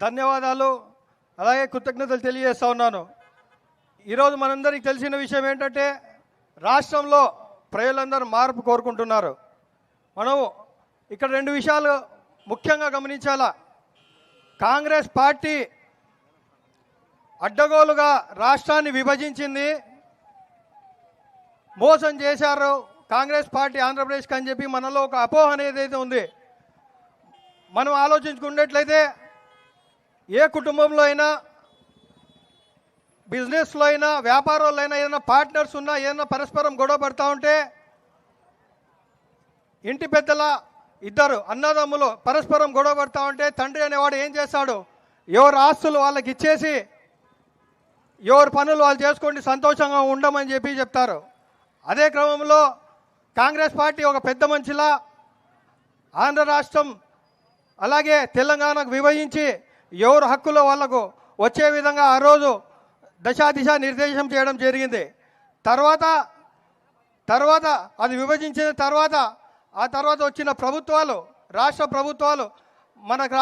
ధన్యవాదాలు అలాగే కృతజ్ఞతలు తెలియజేస్తా ఉన్నాను. ఈరోజు మనందరికీ తెలిసిన విషయం ఏంటంటే రాష్ట్రంలో ప్రజలందరూ మార్పు కోరుకుంటున్నారు. మనం ఇక్కడ రెండు విషయాలు ముఖ్యంగా గమనించాలా. కాంగ్రెస్ పార్టీ అడ్డగోలుగా రాష్ట్రాన్ని విభజించింది, మోసం చేశారు కాంగ్రెస్ పార్టీ ఆంధ్రప్రదేశ్కి అని చెప్పి మనలో ఒక అపోహ అనేది అయితే ఉంది. మనం ఆలోచించుకున్నట్లయితే ఏ కుటుంబంలో అయినా, బిజినెస్లో అయినా, వ్యాపారంలో అయినా ఏదైనా పార్ట్నర్స్ ఉన్నా, ఏదైనా పరస్పరం గొడవ పడుతూ ఉంటే ఇంటి పెద్దల ఇద్దరు అన్నదమ్ములు పరస్పరం గొడవ పడుతూ ఉంటే తండ్రి అనేవాడు ఏం చేస్తాడు, ఎవరి ఆస్తులు వాళ్ళకి ఇచ్చేసి ఎవరి పనులు వాళ్ళు చేసుకోండి సంతోషంగా ఉండమని చెప్పి చెప్తారు. అదే క్రమంలో కాంగ్రెస్ పార్టీ ఒక పెద్ద మనిషిలా ఆంధ్ర రాష్ట్రం అలాగే తెలంగాణకు విభజించి ఎవరు హక్కులో వాళ్లకు వచ్చే విధంగా ఆ రోజు దశాదిశ నిర్దేశం చేయడం జరిగింది. తర్వాత అది విభజించిన తర్వాత ఆ తర్వాత వచ్చిన ప్రభుత్వాలు, రాష్ట్ర ప్రభుత్వాలు మనకు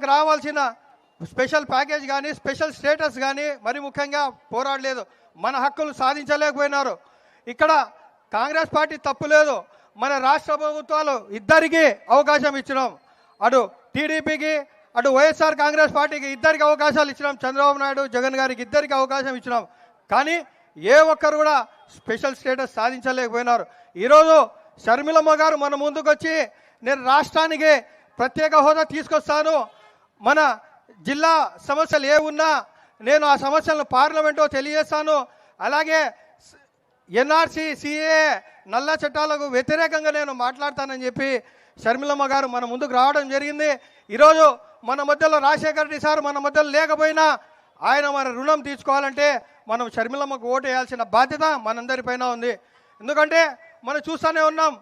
రావాల్సిన స్పెషల్ ప్యాకేజ్ కానీ, స్పెషల్ స్టేటస్ కానీ మరి ముఖ్యంగా పోరాడలేదు, మన హక్కులు సాధించలేకపోయినారు. ఇక్కడ కాంగ్రెస్ పార్టీ తప్పు లేదు, మన రాష్ట్ర ప్రభుత్వాలు ఇద్దరికీ అవకాశం ఇచ్చినాం. అటు టీడీపీకి అటు వైఎస్ఆర్ కాంగ్రెస్ పార్టీకి ఇద్దరికి అవకాశాలు ఇచ్చినాం. చంద్రబాబు నాయుడు, జగన్ గారికి ఇద్దరికి అవకాశం ఇచ్చినాం. కానీ ఏ ఒక్కరు కూడా స్పెషల్ స్టేటస్ సాధించలేకపోయినారు. ఈరోజు షర్మిలమ్మ గారు మన ముందుకు వచ్చి నేను రాష్ట్రానికి ప్రత్యేక హోదా తీసుకొస్తాను, మన జిల్లా సమస్యలు ఏ ఉన్నా నేను ఆ సమస్యలను పార్లమెంట్లో తెలియజేస్తాను, అలాగే ఎన్ఆర్సీ, సిఏ నల్ల చట్టాలకు వ్యతిరేకంగా నేను మాట్లాడతానని చెప్పి షర్మిలమ్మ గారు మన ముందుకు రావడం జరిగింది. ఈరోజు మన మధ్యలో రాజశేఖర రెడ్డి సార్ మన మధ్యలో లేకపోయినా ఆయన మన రుణం తీర్చుకోవాలంటే మనం షర్మిలమ్మకు ఓటు వేయాల్సిన బాధ్యత మనందరిపైన ఉంది. ఎందుకంటే మనం చూస్తూనే ఉన్నాం,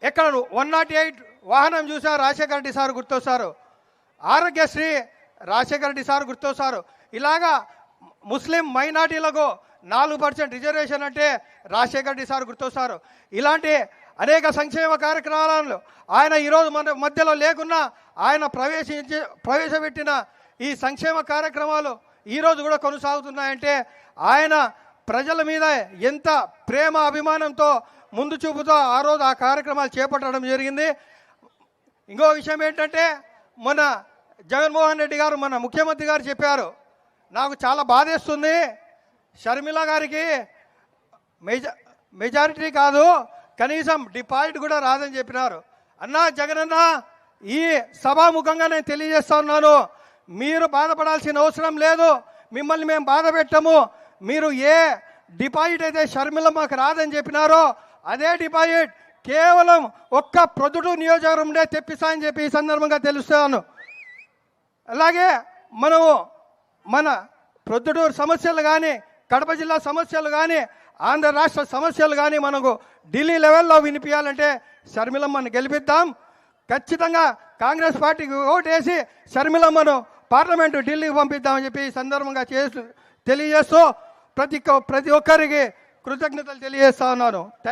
ఎక్కడ 108 వాహనం చూసా రాజశేఖర రెడ్డి సార్ గుర్తొస్తారు, ఆరోగ్యశ్రీ రాజశేఖర రెడ్డి సార్ గుర్తొస్తారు. ఇలాగా ముస్లిం మైనార్టీలకు 4% రిజర్వేషన్ అంటే రాజశేఖర రెడ్డి సార్ గుర్తొస్తారు. ఇలాంటి అనేక సంక్షేమ కార్యక్రమాలను ఆయన ఈరోజు మన మధ్యలో లేకున్నా ఆయన ప్రవేశపెట్టిన ఈ సంక్షేమ కార్యక్రమాలు ఈరోజు కూడా కొనసాగుతున్నాయంటే ఆయన ప్రజల మీద ఎంత ప్రేమ అభిమానంతో ముందు చూపుతో ఆ రోజు ఆ కార్యక్రమాలు చేపట్టడం జరిగింది. ఇంకో విషయం ఏంటంటే మన జగన్మోహన్ రెడ్డి గారు, మన ముఖ్యమంత్రి గారు చెప్పారు, నాకు చాలా బాధేస్తుంది, షర్మిల గారికి మెజారిటీ కాదు కనీసం డిపాజిట్ కూడా రాదని చెప్పినారు. అన్నా జగనన్న, ఈ సభాముఖంగా నేను తెలియజేస్తా ఉన్నాను, మీరు బాధపడాల్సిన అవసరం లేదు, మిమ్మల్ని మేము బాధ పెట్టము. మీరు ఏ డిపాజిట్ అయితే షర్మిలమ్మకు రాదని చెప్పినారో అదే డిపాజిట్ కేవలం ఒక్క ప్రొద్దుటూరు నియోజకవర్గంలో తెప్పిస్తానని చెప్పి ఈ సందర్భంగా తెలుస్తాను. అలాగే మనము మన ప్రొద్దుటూరు సమస్యలు కానీ, కడప జిల్లా సమస్యలు కానీ, ఆంధ్ర రాష్ట్ర సమస్యలు కానీ మనకు ఢిల్లీ లెవెల్లో వినిపించాలంటే షర్మిలమ్మను గెలిపిద్దాం. ఖచ్చితంగా కాంగ్రెస్ పార్టీకి ఓటేసి షర్మిలమ్మను పార్లమెంటు ఢిల్లీకి పంపిద్దామని చెప్పి ఈ సందర్భంగా తెలియజేస్తూ ప్రతి ఒక్కరికి కృతజ్ఞతలు తెలియజేస్తా ఉన్నాను. థ్యాంక్